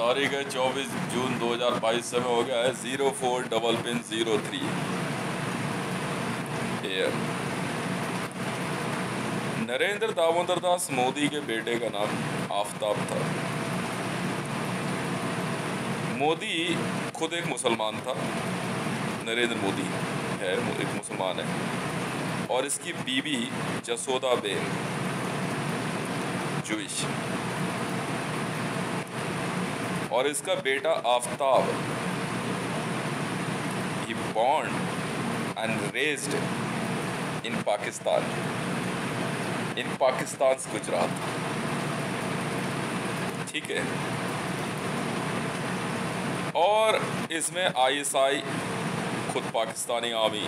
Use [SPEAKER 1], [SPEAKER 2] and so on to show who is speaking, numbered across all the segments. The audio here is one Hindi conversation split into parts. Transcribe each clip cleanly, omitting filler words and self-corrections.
[SPEAKER 1] तारीख है 24 जून 2022। समय हो गया है 04:03 AM। नरेंद्र दामोदर दास मोदी के बेटे का नाम आफताब था। मोदी खुद एक मुसलमान था। नरेंद्र मोदी है एक मुसलमान है और इसकी बीवी जसोदा बेन जूइश और इसका बेटा आफताब ही born and raised in Pakistan Gujarat. ठीक है। और इसमें ISI खुद पाकिस्तानी आर्मी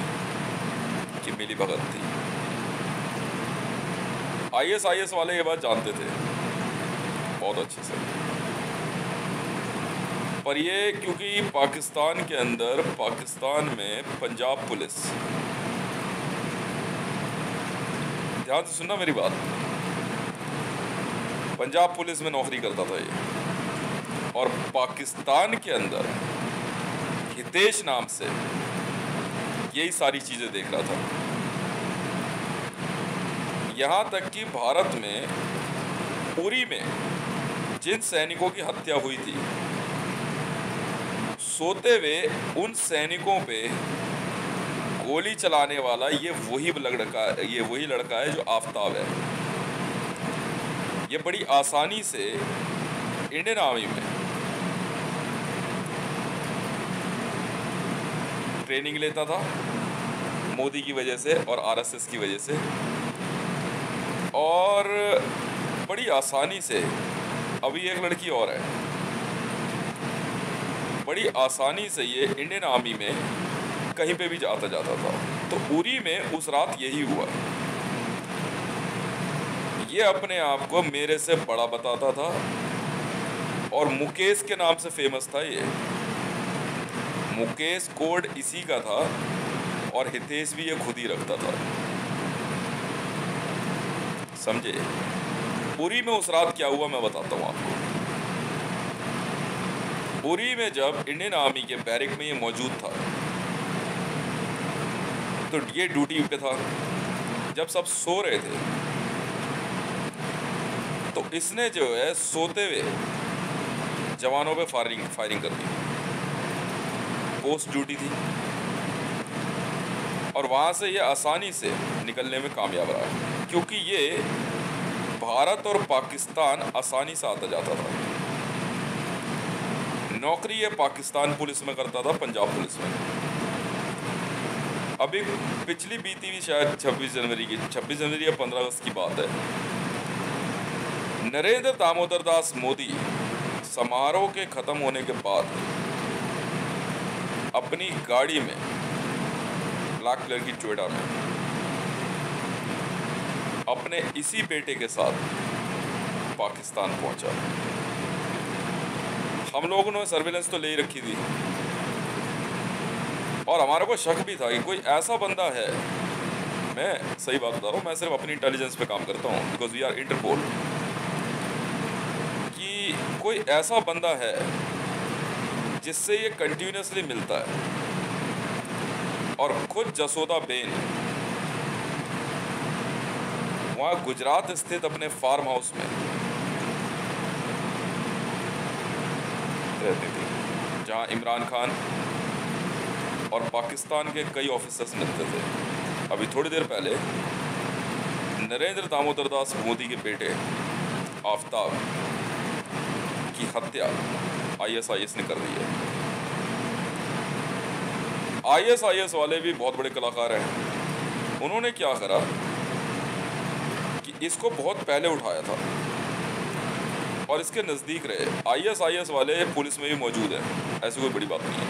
[SPEAKER 1] की मिली भगत थी। ISIS वाले ये बात जानते थे बहुत अच्छे से, पर ये क्योंकि पाकिस्तान के अंदर, पाकिस्तान में पंजाब पुलिस, ध्यान से सुनना मेरी बात, पंजाब पुलिस में नौकरी करता था ये, और पाकिस्तान के अंदर हितेश नाम से यही सारी चीजें देख रहा था। यहां तक कि भारत में उरी में जिन सैनिकों की हत्या हुई थी, सोते हुए उन सैनिकों पे गोली चलाने वाला ये वही लड़का है जो आफताब है। ये बड़ी आसानी से इंडियन आर्मी में ट्रेनिंग लेता था मोदी की वजह से और RSS की वजह से, और बड़ी आसानी से, अभी एक लड़की और है, बड़ी आसानी से ये इंडियन आर्मी में कहीं पे भी जाता था। तो उरी में उस रात यही हुआ। ये अपने आप को मेरे से बड़ा बताता था और मुकेश के नाम से फेमस था। ये मुकेश कोड इसी का था और हितेश भी ये खुद ही रखता था, समझे। उरी में उस रात क्या हुआ मैं बताता हूँ आपको। उरी में जब इंडियन आर्मी के बैरिक में ये मौजूद था तो ये ड्यूटी पे था। जब सब सो रहे थे तो इसने जो है सोते हुए जवानों पे फायरिंग कर दी। पोस्ट ड्यूटी थी और वहां से ये आसानी से निकलने में कामयाब रहा, क्योंकि ये भारत और पाकिस्तान आसानी से आता जाता था। नौकरी ये पाकिस्तान पुलिस में करता था, पंजाब पुलिस में। अभी पिछली बीती हुई शायद 26 जनवरी या 15 अगस्त की बात है। नरेंद्र दामोदर दास मोदी समारोह के खत्म होने के बाद अपनी गाड़ी में, ब्लैक कलर की टोयोटा में, अपने इसी बेटे के साथ पाकिस्तान पहुंचा। हम लोगों ने सर्विलेंस तो ले ही रखी थी और हमारे को शक भी था कि कोई ऐसा बंदा है, मैं सही बात बता रहा हूँ, मैं सिर्फ अपनी इंटेलिजेंस पे काम करता हूँ, बिकॉज वी आर इंटरपोल, कि कोई ऐसा बंदा है जिससे ये कंटिन्यूसली मिलता है। और खुद जसोदा बेन वहाँ गुजरात स्थित अपने फार्म हाउस में रहती थी, जहाँ इमरान खान और पाकिस्तान के कई ऑफिसर्स मिलते थे। अभी थोड़ी देर पहले नरेंद्र दामोदर दास मोदी के बेटे आफताब की हत्या ISIS ने कर दी है। ISIS वाले भी बहुत बड़े कलाकार हैं। उन्होंने क्या करा कि इसको बहुत पहले उठाया था और इसके नज़दीक रहे। ISIS वाले पुलिस में भी मौजूद है, ऐसी कोई बड़ी बात नहीं है।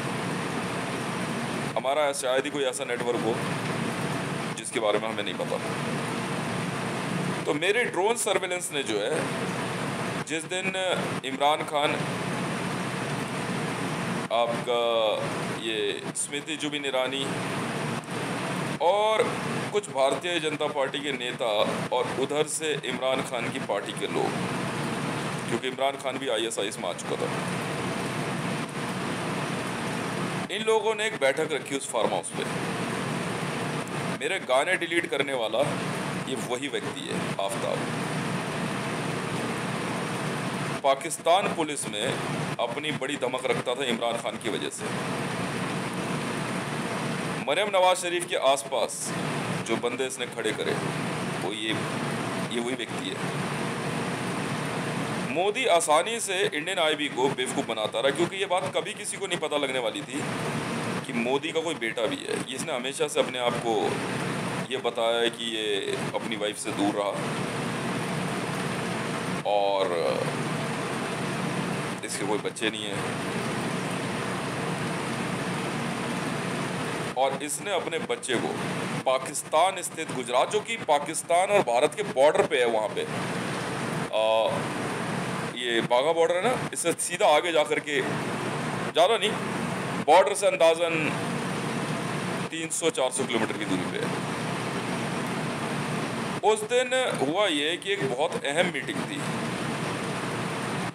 [SPEAKER 1] हमारा शायद ही कोई ऐसा नेटवर्क हो जिसके बारे में हमें नहीं पता। तो मेरे ड्रोन सर्वेलेंस ने जो है, जिस दिन इमरान खान, आपका ये स्मृति जुबिन ईरानी और कुछ भारतीय जनता पार्टी के नेता और उधर से इमरान खान की पार्टी के लोग, क्योंकि इमरान खान भी ISIS में आ चुका था। इन लोगों ने एक बैठक रखी उस फार्म हाउस पे। मेरे गाने डिलीट करने वाला ये वही व्यक्ति है, आफ्ताब। पाकिस्तान पुलिस में अपनी बड़ी धमक रखता था इमरान खान की वजह से। मरियम नवाज शरीफ के आसपास जो बंदे इसने खड़े करे वो ये वही व्यक्ति है। मोदी आसानी से इंडियन IB को बेवकूफ़ बनाता रहा, क्योंकि ये बात कभी किसी को नहीं पता लगने वाली थी कि मोदी का कोई बेटा भी है। इसने हमेशा से अपने आप को ये बताया है कि ये अपनी वाइफ से दूर रहा और इसके कोई बच्चे नहीं हैं, और इसने अपने बच्चे को पाकिस्तान स्थित गुजरात, जो कि पाकिस्तान और भारत के बॉर्डर पे है, वहाँ पे ये बाघा बॉर्डर है ना, इससे सीधा आगे जा कर के, ज़्यादा नहीं, बॉर्डर से अंदाज़न 300-400 किलोमीटर की दूरी पे है। उस दिन हुआ ये कि एक बहुत अहम मीटिंग थी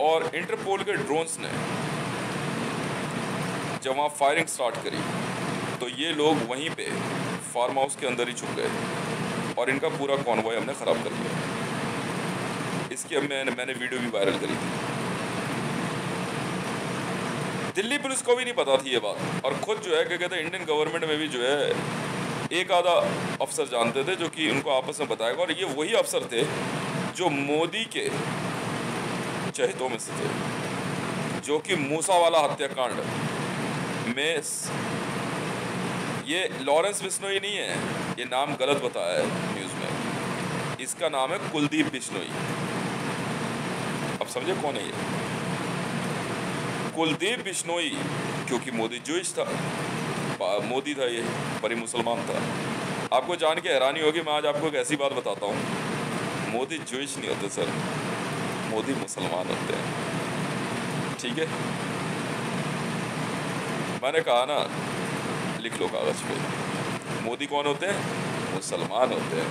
[SPEAKER 1] और इंटरपोल के ड्रोन्स ने जब वहाँ फायरिंग स्टार्ट करी तो ये लोग वहीं पे फार्म हाउस के अंदर ही छुप गए और इनका पूरा कॉन्वॉय हमने ख़राब कर दिया। इसकी मैंने वीडियो भी वायरल करी थी। दिल्ली पुलिस को भी नहीं पता थी ये बात, और खुद जो है क्या कहते हैं, इंडियन गवर्नमेंट में भी जो है एक आधा अफसर जानते थे जो कि उनको आपस में बताएगा, और ये वही अफसर थे जो मोदी के चहेतों में से थे, जो कि मूसावाला हत्याकांड में, ये लॉरेंस बिश्नोई नहीं है, ये नाम गलत बताया है न्यूज़ में, इसका नाम है कुलदीप बिश्नोई। अब समझे कौन है ये? कुलदीप बिश्नोई, क्योंकि मोदी जूइश था, मोदी था ये, पर ये मुसलमान था। आपको जान के हैरानी होगी, मैं आज आपको एक ऐसी बात बताता हूँ, मोदी जूइश नहीं होते सर, मोदी मुसलमान होते हैं, ठीक है? मैंने कहा ना, लिख लो कागज पे, मोदी कौन होते हैं? मुसलमान होते हैं।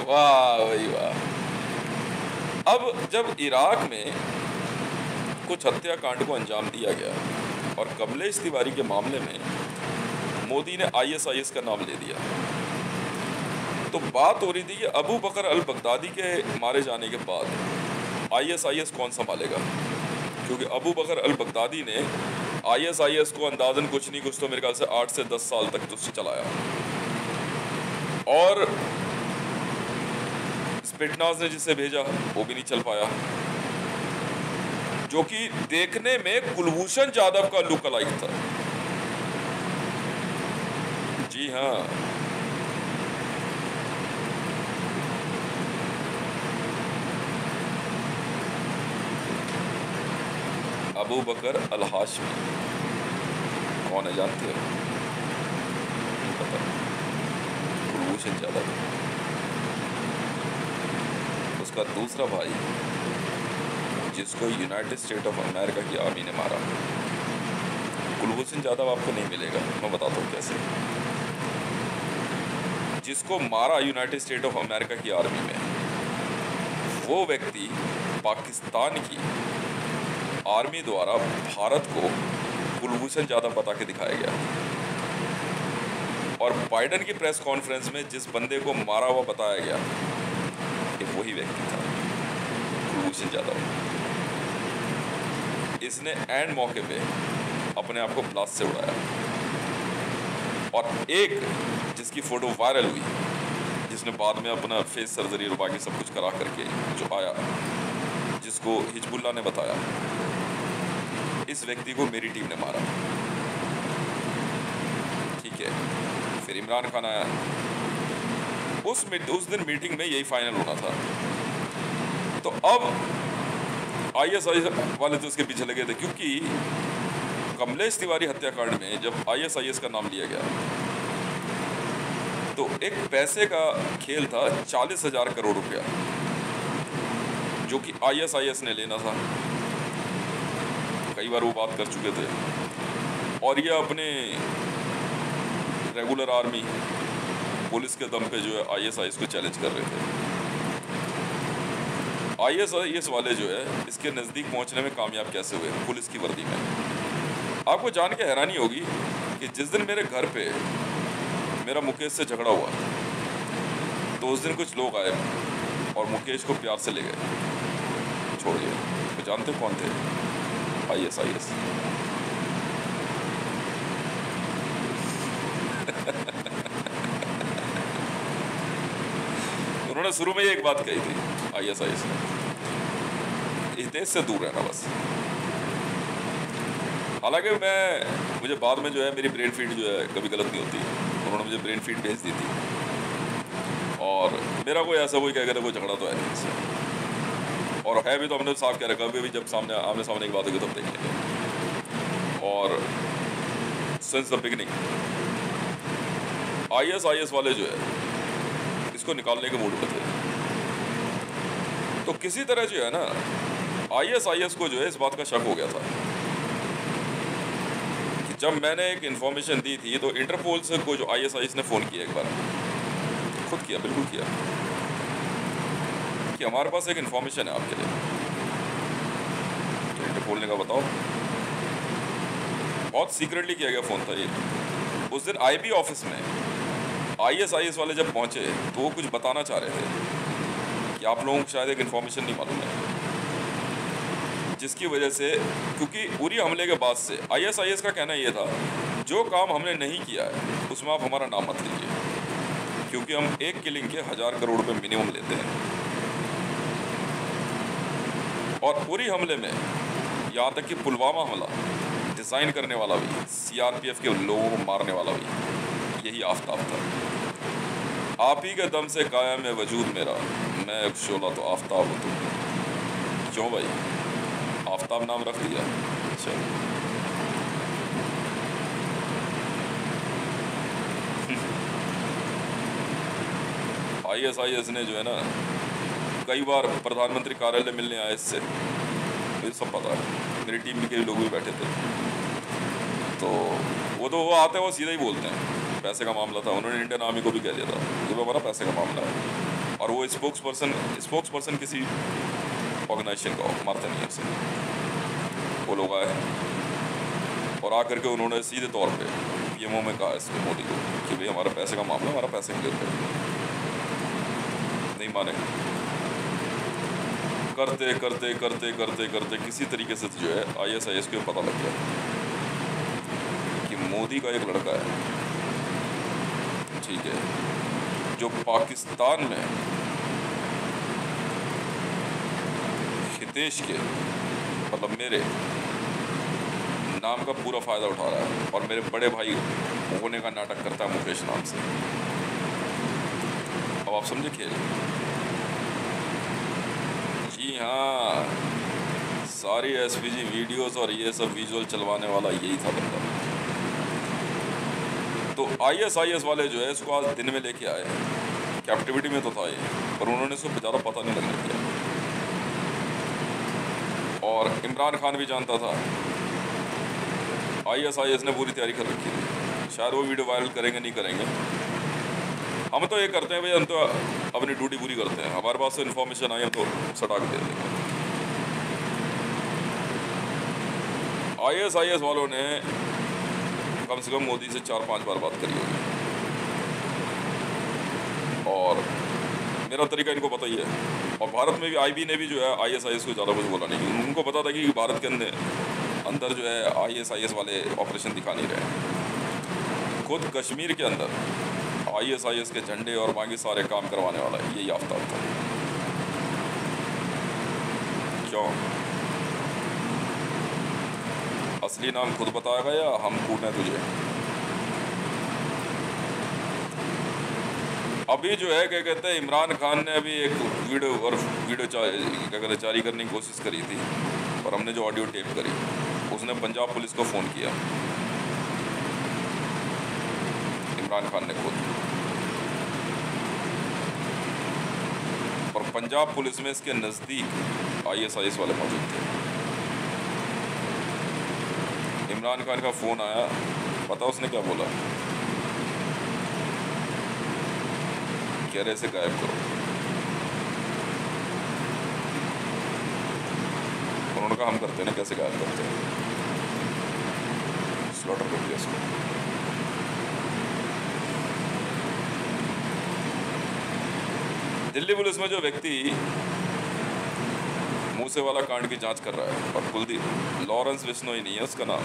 [SPEAKER 1] वाह भाई वाह। अब जब इराक में कुछ हत्याकांड को अंजाम दिया गया और कमलेश तिवारी के मामले में मोदी ने ISIS का नाम ले दिया, तो बात हो रही थी कि अबू बकर अल बगदादी के मारे जाने के बाद ISIS कौन संभालेगा, क्योंकि अबू बकर अल बगदादी ने ISIS को अंदाजन कुछ नहीं कुछ तो मेरे ख्याल से 8 से 10 साल तक तो चलाया, और स्पिटनाज ने जिसे भेजा वो भी नहीं चल पाया, जो कि देखने में कुलभूषण जाधव का लुक अलाइक था। जी हाँ, अबू बकर अल हाशमी कौन है जानते हो? नहीं पता। कुलभूषण जाधव, उसका दूसरा भाई जिसको यूनाइटेड स्टेट ऑफ अमेरिका की आर्मी ने मारा। कुलभूषण जाधव आपको नहीं मिलेगा, मैं बताता हूँ कैसे। जिसको मारा यूनाइटेड स्टेट ऑफ अमेरिका की आर्मी में, वो व्यक्ति पाकिस्तान की आर्मी द्वारा भारत को कुलभूषण जाधव बता के दिखाया गया, और बाइडेन की प्रेस कॉन्फ्रेंस में जिस बंदे को मारा हुआ बताया गया, ये वही व्यक्ति था, कुलभूषण जाधव। इसने एंड मौके पे अपने आप को ब्लास्ट से उड़ाया, और एक जिसकी फोटो वायरल हुई, जिसने बाद में अपना फेस सर्जरी और बाकी सब कुछ करा करके जो आया, जिसको हिजबुल्लाह ने बताया, इस व्यक्ति को मेरी टीम ने मारा, ठीक है। फिर इमरान खान आया, उस दिन मीटिंग में यही फाइनल होना था। तो अब ISIS वाले तो उसके पीछे लगे थे, क्योंकि कमलेश तिवारी हत्याकांड में जब ISIS का नाम लिया गया तो एक पैसे का खेल था, 40,000 करोड़ रुपया, जो कि ISIS ने लेना था। कई बार वो बात कर चुके थे, और ये अपने रेगुलर आर्मी पुलिस के दम पे जो है ISIS को चैलेंज कर रहे थे। ISIS वाले जो है इसके नज़दीक पहुंचने में कामयाब कैसे हुए पुलिस की वर्दी में। आपको जान के हैरानी होगी कि जिस दिन मेरे घर पे मेरा मुकेश से झगड़ा हुआ तो उस दिन कुछ लोग आए और मुकेश को प्यार से ले गए, छोड़ दिया। तो जानते कौन थे? ISIS। उन्होंने शुरू में ही एक बात कही थी ISIS ने, इस देश से दूर रहना बस। हालांकि मुझे बाद में जो है मेरी ब्रेन फीड जो है कभी गलत नहीं होती, उन्होंने मुझे ब्रेन फीड भेज दी थी और मेरा कोई ऐसा कोई क्या कोई झगड़ा तो है नहीं इससे, और है भी तो हमने साफ कह रखा है, जब सामने आमने सामने की बात होगी तब देख लेंगे। और सिंस द बिगिनिंग ISIS वाले जो है इसको निकालने के मूड में थे। तो किसी तरह जो है ना ISIS को जो है इस बात का शक हो गया था कि जब मैंने एक इंफॉर्मेशन दी थी तो इंटरपोल से को जो ISIS ने फ़ोन किया, एक बार खुद किया, बिल्कुल किया, कि हमारे पास एक इंफॉर्मेशन है आपके लिए। तो इंटरपोल ने कहा बताओ। बहुत सीक्रेटली किया गया फ़ोन था ये। उस दिन IB ऑफिस में ISIS वाले जब पहुंचे तो वो कुछ बताना चाह रहे थे कि आप लोगों को शायद एक इन्फॉर्मेशन नहीं मालूम है, जिसकी वजह से, क्योंकि उरी हमले के बाद से ISIS का कहना ये था जो काम हमने नहीं किया है उसमें आप हमारा नाम मत लीजिए, क्योंकि हम एक किलिंग के 1000 करोड़ रुपए मिनिमम लेते हैं। और उरी हमले में यहाँ तक कि पुलवामा हमला डिज़ाइन करने वाला भी, CRPF के लोगों को मारने वाला भी यही आफ्ताब था। आप ही के दम से कायम है वजूद मेरा, मैं एक शोला तो आफ्ताब हूँ तुम। क्यों भाई आफ्ताब नाम रख दिया? अच्छा ISIS ने जो है ना कई बार प्रधानमंत्री कार्यालय मिलने आए इससे, मुझे सब पता है, मेरी टीम के लोग भी बैठे थे। तो वो आते हैं वो सीधा ही बोलते हैं पैसे का मामला था। उन्होंने इंडियन आर्मी को भी कह दिया था कि हमारा पैसे का मामला है, और वो स्पोक्स पर्सन किसी ऑर्गेनाइजेशन का मारते नहीं है उसे। वो लोग आए और आकर के उन्होंने सीधे तौर पे PMO में कहा इसको, मोदी को, कि भाई हमारा पैसे का मामला, हमारा पैसे क्लियर करें। नहीं माने, करते करते करते करते करते किसी तरीके से जो है ISIS को पता लग गया कि मोदी का एक लड़का है, ठीक है, जो पाकिस्तान में हितेश के, मतलब मेरे नाम का पूरा फ़ायदा उठा रहा है और मेरे बड़े भाई होने का नाटक करता है मुकेश नाम से। अब आप समझे खेल? जी हाँ, सारी SPG वीडियोस और ये सब विजुअल चलवाने वाला यही था बंदा। तो ISIS वाले जो है इसको आज दिन में लेके आए, कैप्टिविटी में तो था ये, पर उन्होंने इसको ज़्यादा पता नहीं लगने दिया। और इमरान खान भी जानता था, ISIS ने पूरी तैयारी कर रखी थी, शायद वो वीडियो वायरल करेंगे नहीं करेंगे। हम तो ये करते हैं भाई, हम तो अपनी ड्यूटी पूरी करते हैं, हमारे पास से इन्फॉर्मेशन आई हम तो सटा के दे देंगे। ISIS वालों ने कम से कम मोदी से 4-5 बार बात करी होगी, और मेरा तरीका इनको पता ही है। और भारत में भी IB ने भी जो है ISIS को ज़्यादा कुछ बोला नहीं, उनको पता था कि भारत के अंदर जो है ISIS वाले ऑपरेशन दिखा नहीं रहे। खुद कश्मीर के अंदर ISIS के झंडे और बाकी सारे काम करवाने वाला है, यही आफ्ताब था। क्यों? असली नाम खुद बताएगा या हम पूछना तुझे? अभी जो है क्या कहते हैं, इमरान खान ने अभी एक वीडियो क्या कहते जारी करने की कोशिश करी थी, और हमने जो ऑडियो टेप करी उसने पंजाब पुलिस को फ़ोन किया, इमरान खान ने खुद, और पंजाब पुलिस में इसके नज़दीक ISIS वाले मौजूद थे। इमरान खान का फ़ोन आया, पता उसने क्या बोला? कह रहे इसे गायब करो। उन्होंने कहा हम करते हैं ना, कैसे गायब करते हैं, स्लॉटर कर दिया इसको। दिल्ली पुलिस में जो व्यक्ति मूसेवाला कांड की जांच कर रहा है, और कुलदीप, लॉरेंस बिश्नोई नहीं है उसका नाम,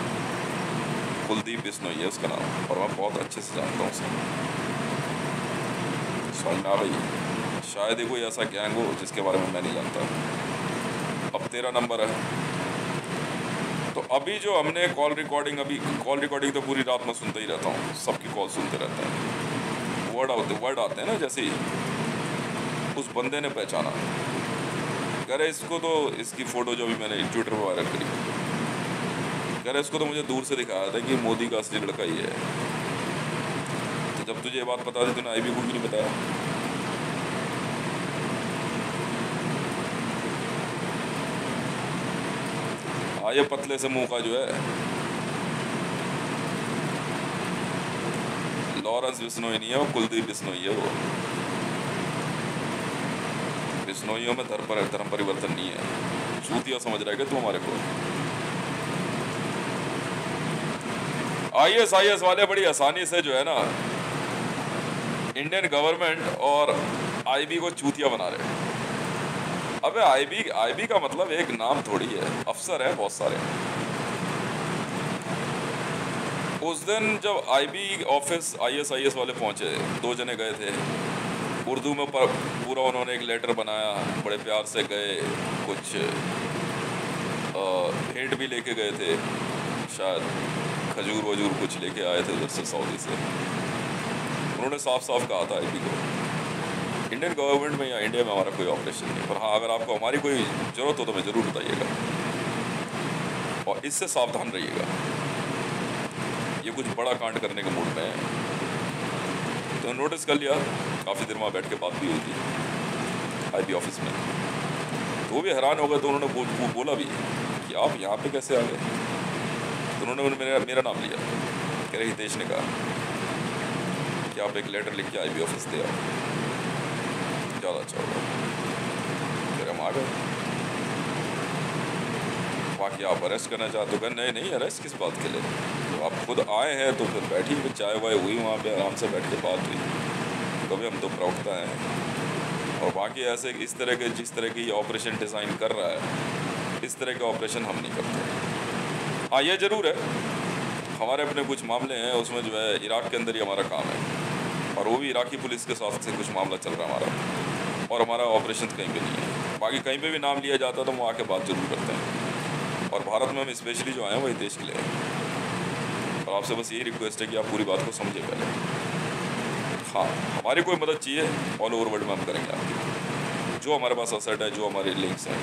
[SPEAKER 1] कुलदीप बिश्नोई है उसका नाम, और मैं बहुत अच्छे से जानता हूँ उसे। समझ में आ गई? शायद ही कोई ऐसा गैंग हो जिसके बारे में मैं नहीं जानता। अब 13 नंबर है। तो अभी जो हमने कॉल रिकॉर्डिंग, अभी कॉल रिकॉर्डिंग तो पूरी रात में सुनता ही रहता हूँ, सबकी कॉल सुनते रहते हैं, वर्ड आते हैं ना, जैसे ही उस बंदे ने पहचाना, कह रहे इसको तो, इसकी फ़ोटो जो भी मैंने ट्विटर पर वायरल करी, कह रहे इसको तो मुझे दूर से दिखाया था कि मोदी का असली लड़का ही है। तो जब तुझे ये बात पता थी तूने IB को क्यों नहीं बताया? ये पतले से मुंह का जो है लॉरेंस बिश्नोई नहीं है वो, कुलदीप बिश्नोई है वो। बिश्नोइयों में धर्म परिवर्तन नहीं है। चूतिया समझ रहा है क्या तू हमारे को? IS वाले बड़ी आसानी से जो है ना इंडियन गवर्नमेंट और IB को चूतिया बना रहे हैं। अबे IB का मतलब एक नाम थोड़ी है, अफसर है बहुत सारे। उस दिन जब IB ऑफिस IS वाले पहुंचे, 2 जने गए थे, उर्दू में पूरा उन्होंने एक लेटर बनाया, बड़े प्यार से गए, कुछ भेंट भी लेके गए थे, शायद खजूर वजूर कुछ लेके आए थे उधर से, सऊदी से। उन्होंने साफ साफ कहा था IB को, इंडियन गवर्नमेंट में या इंडिया में हमारा कोई ऑपरेशन नहीं, पर हाँ अगर आपको हमारी कोई ज़रूरत हो तो हमें ज़रूर बताइएगा, और इससे सावधान रहिएगा, ये कुछ बड़ा कांड करने के मूड में है। तो नोटिस कर लिया, काफ़ी देर वहाँ बैठ के बात भी हुई थी IB ऑफिस में, तो वो भी हैरान हो गए। तो उन्होंने बोला भी कि आप यहाँ पे कैसे आ गए? तो उन्होंने मेरा नाम लिया, कह रहे हितेश ने कहा कि आप एक लेटर लिख के IB ऑफिस दे आओ, ज़्यादा अच्छा होगा। फिर हम आ गए। बाकी आप अरेस्ट करना चाहते हो? नहीं, अरेस्ट किस बात के लिए, तो आप खुद आए हैं तो फिर बैठिए, चाय वाय हुई वहाँ पे, आराम से बैठ के बात हुई। कभी हम तो प्रवक्ता हैं, और बाकी ऐसे इस तरह के, जिस तरह की ऑपरेशन डिज़ाइन कर रहा है, इस तरह के ऑपरेशन हम नहीं करते। हाँ ये ज़रूर है, हमारे अपने कुछ मामले हैं, उसमें जो है इराक़ के अंदर ही हमारा काम है, और वो भी इराक़ी पुलिस के साथ से कुछ मामला चल रहा है हमारा, और हमारा ऑपरेशन कहीं पे नहीं है। बाकी कहीं पे भी नाम लिया जाता है तो हम आके बात ज़रूर करते हैं, और भारत में हम स्पेशली जो आए हैं वही देश के लिए हैं। और आपसे बस यही रिक्वेस्ट है कि आप पूरी बात को समझे पहले। हाँ, हमारी कोई मदद चाहिए, ऑल ओवर वर्ल्ड में हम करेंगे आपकी, जो हमारे पास असर्ट है, जो हमारे लिंक्स हैं।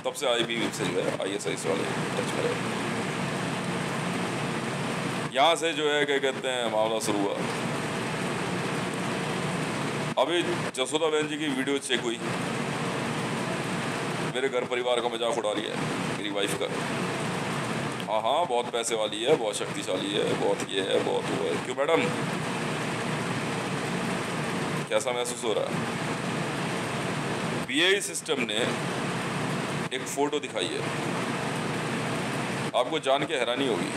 [SPEAKER 1] तब से IB से जो है IS वाले टच में रहे। यहाँ से जो है क्या कहते हैं मामला शुरू हुआ। अभी जसोदा बहन जी की वीडियो चेक हुई, मेरे घर परिवार का मजाक उड़ा रही है मेरी वाइफ का। हाँ बहुत पैसे वाली है, बहुत शक्तिशाली है, बहुत ये है, बहुत वो है। क्यों मैडम, कैसा महसूस हो रहा है? BAE सिस्टम ने एक फ़ोटो दिखाई है, आपको जान के हैरानी होगी।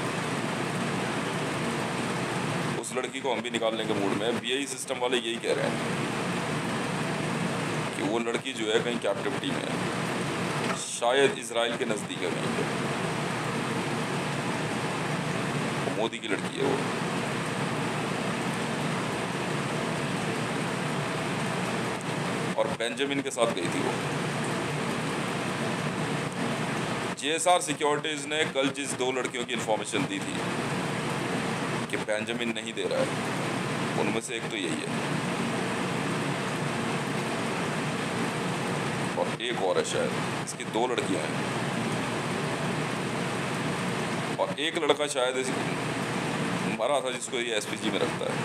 [SPEAKER 1] उस लड़की को हम भी निकालने के मूड में। BAE सिस्टम वाले यही कह रहे हैं कि वो लड़की जो है कहीं कैप्टिविटी में है, शायद इजराइल के नज़दीक है कहीं पे। मोदी की लड़की है वो। और बेंजामिन के साथ गई थी वो। JSR सिक्योरिटीज़ ने कल जिस 2 लड़कियों की इंफॉर्मेशन दी थी कि बेंजामिन नहीं दे रहा है, उनमें से एक तो यही है, और एक और है शायद, इसकी 2 लड़कियां हैं, और एक लड़का शायद मरा था जिसको ये SPG में रखता है।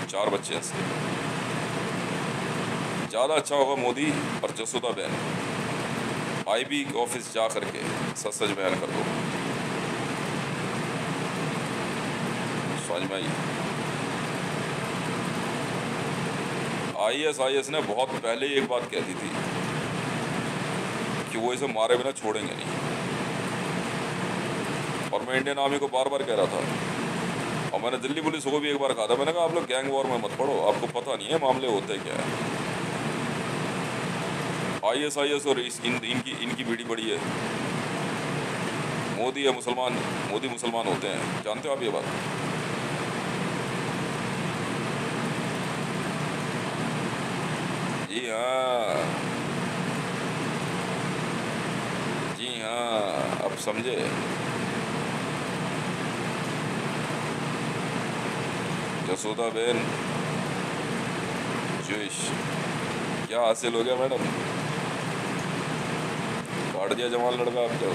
[SPEAKER 1] 4 बच्चे हैं इसके। ज़्यादा अच्छा होगा मोदी और जसोदा बहन IB ऑफिस जा करके सच बयान कर दो, समझ में आई? ISIS ने बहुत पहले ही एक बात कह दी थी कि वो इसे मारे बिना छोड़ेंगे नहीं, और मैं इंडियन आर्मी को बार बार कह रहा था, और मैंने दिल्ली पुलिस को भी एक बार कहा था, मैंने कहा आप लोग गैंग वॉर में मत पड़ो, आपको पता नहीं है मामले होते क्या है। ISIS और इनकी बीड़ी बड़ी है। मोदी है मुसलमान, मोदी मुसलमान होते हैं, जानते हो आप ये बात? जी हाँ, जी हाँ, अब समझे। जसोदा बहन जोश, क्या हासिल हो गया मैडम? काट दिया जवान लड़का आपको।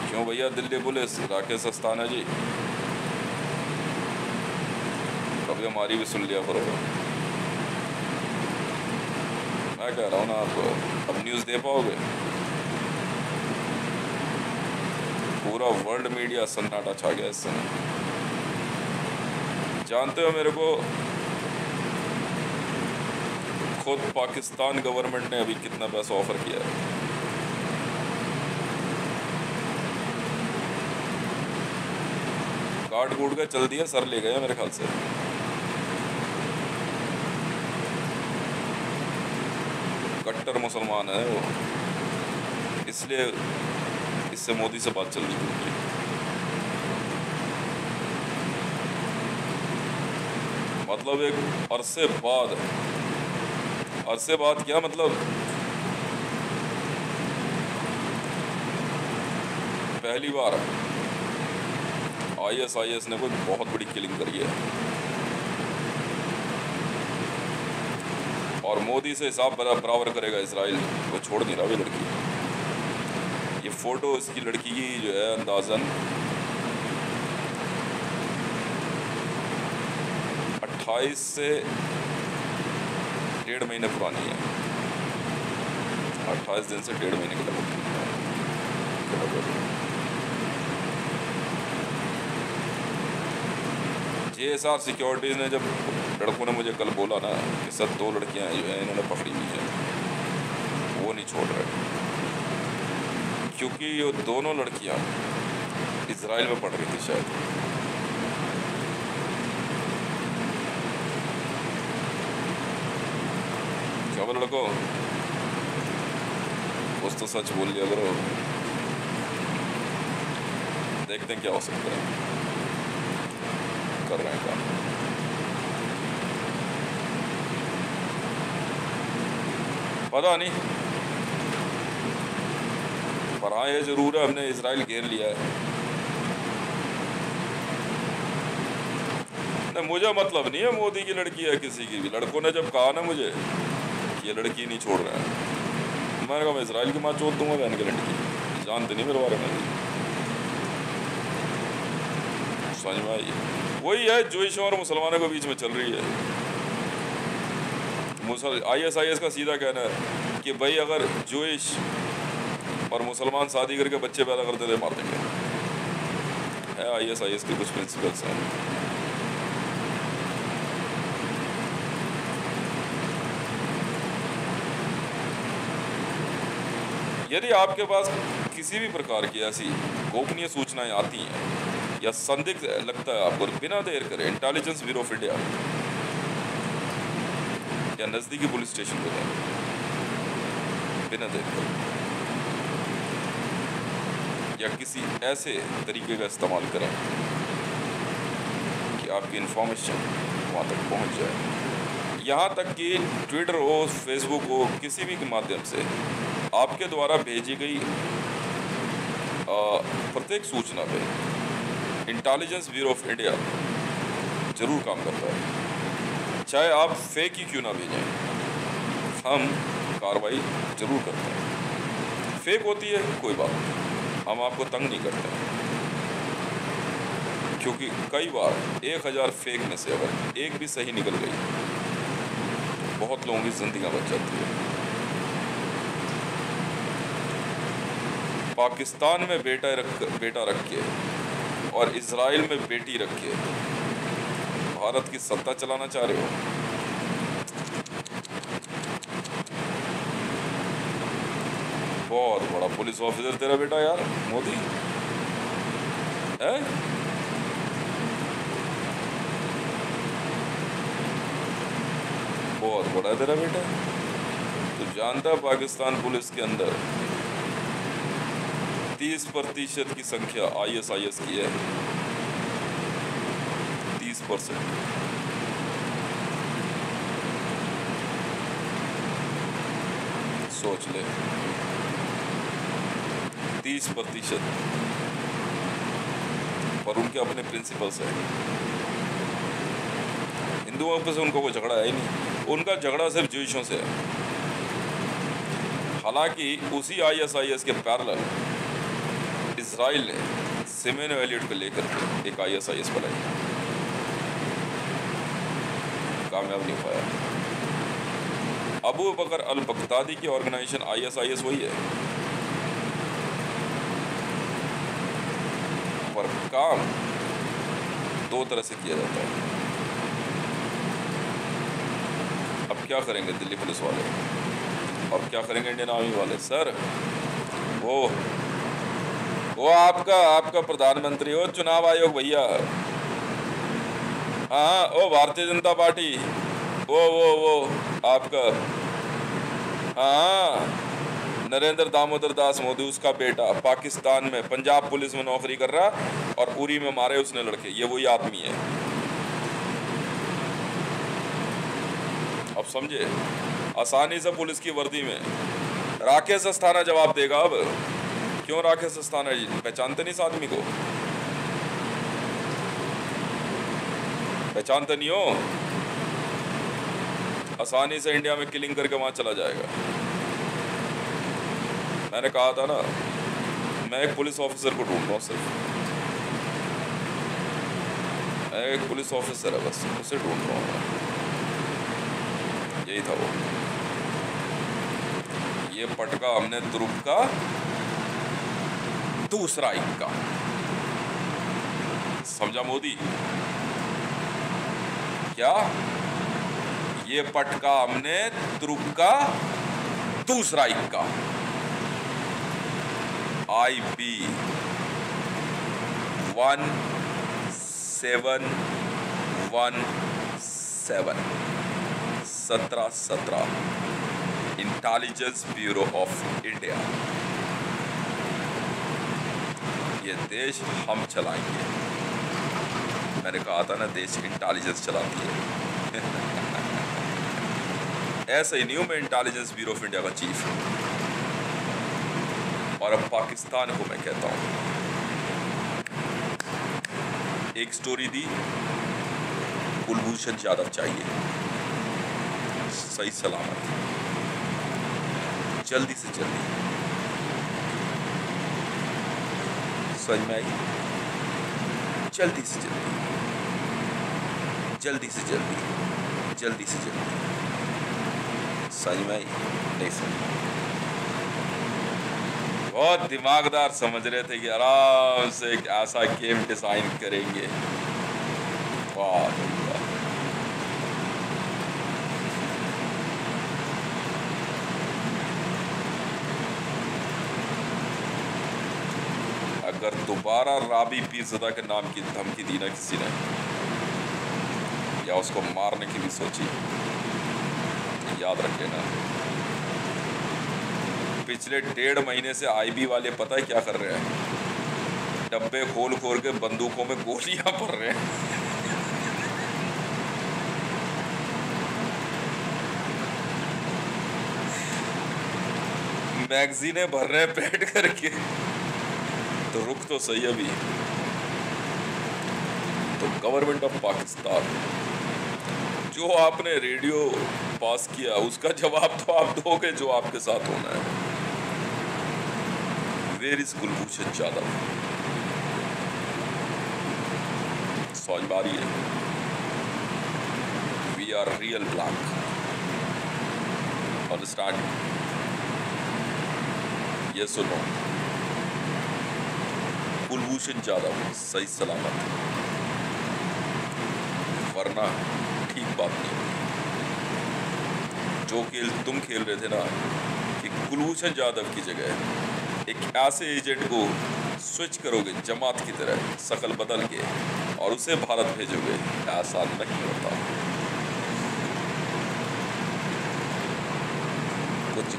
[SPEAKER 1] क्यों भैया दिल्ली पुलिस, राकेश अस्थाना जी, कभी हमारी भी सुन लिया करो। मैं कह रहा हूँ ना आपको, अब न्यूज़ दे पाओगे? पूरा वर्ल्ड मीडिया सन्नाटा छा गया इस समय। जानते हो मेरे को खुद पाकिस्तान गवर्नमेंट ने अभी कितना पैसा ऑफर किया है? काट कूट के चल दिया, सर ले गए मेरे ख्याल से। कट्टर मुसलमान है वो, इसलिए इससे मोदी से बात चल रही थी। मतलब एक अरसे बाद क्या मतलब, पहली बार ISIS ने कोई बहुत बड़ी किलिंग करी है, और मोदी से हिसाब बराबर करेगा इजराइल। वो छोड़ नहीं रहा भी लड़की। ये फोटो इसकी लड़की की जो है अंदाजन 28 से 1.5 महीने पुरानी है। 28 दिन से 1.5 महीने के लगभग। JSR सिक्योरिटीज़ ने, जब लड़कों ने मुझे कल बोला ना कि सर 2 लड़कियां जो हैं इन्होंने पकड़ी हुई हैं, वो नहीं छोड़ रहे, क्योंकि ये दोनों लड़कियां इजराइल में पढ़ रही थी शायद। क्या बोल लड़को, कुछ तो सच बोल लिया करो। देखते हैं क्या हो सकता है, कर रहे हैं काम। पता नहीं, पर हाँ ये जरूर है, हमने इजराइल घेर लिया है। नहीं, मुझे मतलब नहीं है मोदी की लड़की है किसी की भी। लड़कों ने जब कहा ना मुझे कि ये लड़की नहीं छोड़ रहे हैं, मैंने कहा मैं इजराइल की माँ चोद दूंगा बहन की लड़की। जानते नहीं मेरे बारे में, समझ में आई? वही है जोश और मुसलमानों के बीच में चल रही है। ISIS का सीधा कहना है कि भाई अगर जोश और मुसलमान शादी करके बच्चे पैदा करते थे, मार देंगे। है ISIS के कुछ प्रिंसिपल्स हैं। यदि आपके पास किसी भी प्रकार की ऐसी गोपनीय सूचनाएं आती हैं या संदिग्ध लगता है आपको, बिना देर करे इंटेलिजेंस ब्यूरो ऑफ इंडिया या नज़दीकी पुलिस स्टेशन पे जाएं, बिना देर करे, या किसी ऐसे तरीके का इस्तेमाल करें कि आपकी इंफॉर्मेशन वहाँ तक पहुँच जाए। यहाँ तक कि ट्विटर हो, फेसबुक हो, किसी भी के माध्यम से आपके द्वारा भेजी गई प्रत्येक सूचना पे इंटेलिजेंस ब्यूरो ऑफ इंडिया जरूर काम करता है। चाहे आप फेक ही क्यों ना भेजें, हम कार्रवाई जरूर करते हैं। फेक होती है कोई बात नहीं, हम आपको तंग नहीं करते हैं, क्योंकि कई बार 1000 फेक में से अगर एक भी सही निकल गई, बहुत लोगों की जिंदगी बच जाती है। पाकिस्तान में बेटा रख के और इजराइल में बेटी रख के भारत की सत्ता चलाना चाह रहे हो। बहुत बड़ा पुलिस ऑफिसर तेरा बेटा यार मोदी है। बहुत बड़ा है तेरा बेटा। तो जानता है पाकिस्तान पुलिस के अंदर 30% की संख्या ISIS की है। 30%। सोच ले, 30%। पर उनके अपने प्रिंसिपल्स हैं। हिंदुओं पे से उनको कोई झगड़ा है ही नहीं, उनका झगड़ा सिर्फ ज्यूइशों से है। हालांकि उसी ISIS के पैरेलल इजराइल ने सिमेन एलियट को लेकर के एक ISIS बनाई, कामयाब नहीं पाया। अबू बकर अल बगदादी की ऑर्गेनाइजेशन ISIS वही है, पर काम दो तरह से किया जाता है। अब क्या करेंगे दिल्ली पुलिस वाले और क्या करेंगे इंडियन आर्मी वाले? सर वो आपका प्रधानमंत्री हो, चुनाव आयोग भैया। हाँ, वो भारतीय जनता पार्टी, वो आपका, हाँ, नरेंद्र दामोदर दास मोदी, उसका बेटा पाकिस्तान में पंजाब पुलिस में नौकरी कर रहा और उरी में मारे उसने लड़के, ये वही आदमी है। अब समझे, आसानी से पुलिस की वर्दी में राकेश अस्थाना जवाब देगा। अब क्यों राकेश अस्थाना जी? पहचानते नहीं इस आदमी को? पहचानते नहीं हो? आसानी से इंडिया में किलिंग करके वहां चला जाएगा। मैंने कहा था ना, मैं एक पुलिस ऑफिसर को ढूंढ रहा हूं, सिर्फ एक पुलिस ऑफिसर है, बस उसे ढूंढ रहा हूं। यही था वो। ये पटका हमने तुरुप का दूसरा इक्का, समझा मोदी? क्या? ये पटका हमने तुरुप का दूसरा इक्का। IB 1717 1717 intelligence bureau of India. ये देश हम चलाएंगे। मैंने कहा था ना, देश इंटेलिजेंस चलाती है। ऐसा ही नहीं हूं मैं इंटेलिजेंस ब्यूरो ऑफ इंडिया का चीफ। और अब पाकिस्तान को मैं कहता हूं, एक स्टोरी दी, कुलभूषण यादव चाहिए, सही सलामत, जल्दी से जल्दी। समझ में आई? जल्दी से जल्दी, जल्दी से जल्दी, जल्दी से जल्दी। समझ में आई? नहीं समझ? बहुत दिमागदार समझ रहे थे कि आराम से एक ऐसा गेम डिजाइन करेंगे। वाह, अगर दोबारा राबी पीरज़दा के नाम की धमकी दी ना किसी ने, या उसको मारने की भी सोची, याद रख लेना, पिछले 1.5 महीने से IB वाले पता है क्या कर रहे हैं? डब्बे खोल खोल के बंदूकों में गोलियां भर रहे हैं। मैगजीनें भर रहे हैं बैठ करके। तो रुक तो सही अभी। तो गवर्नमेंट ऑफ पाकिस्तान, जो आपने रेडियो पास किया उसका जवाब तो आप दोगे, जो आपके साथ होना है। Where is Kulbhushan Yadav? समझ आ रही है? We are real black. Understand? ये सुनो, कुलभूषण जाधव सही सलामत, वरना ठीक बात नहीं होगी। जो खेल तुम खेल रहे थे ना कि कुलभूषण जाधव की जगह एक ऐसे एजेंट को स्विच करोगे जमात की तरह शकल बदल के और उसे भारत भेजोगे, ऐसा नहीं होता। कुछ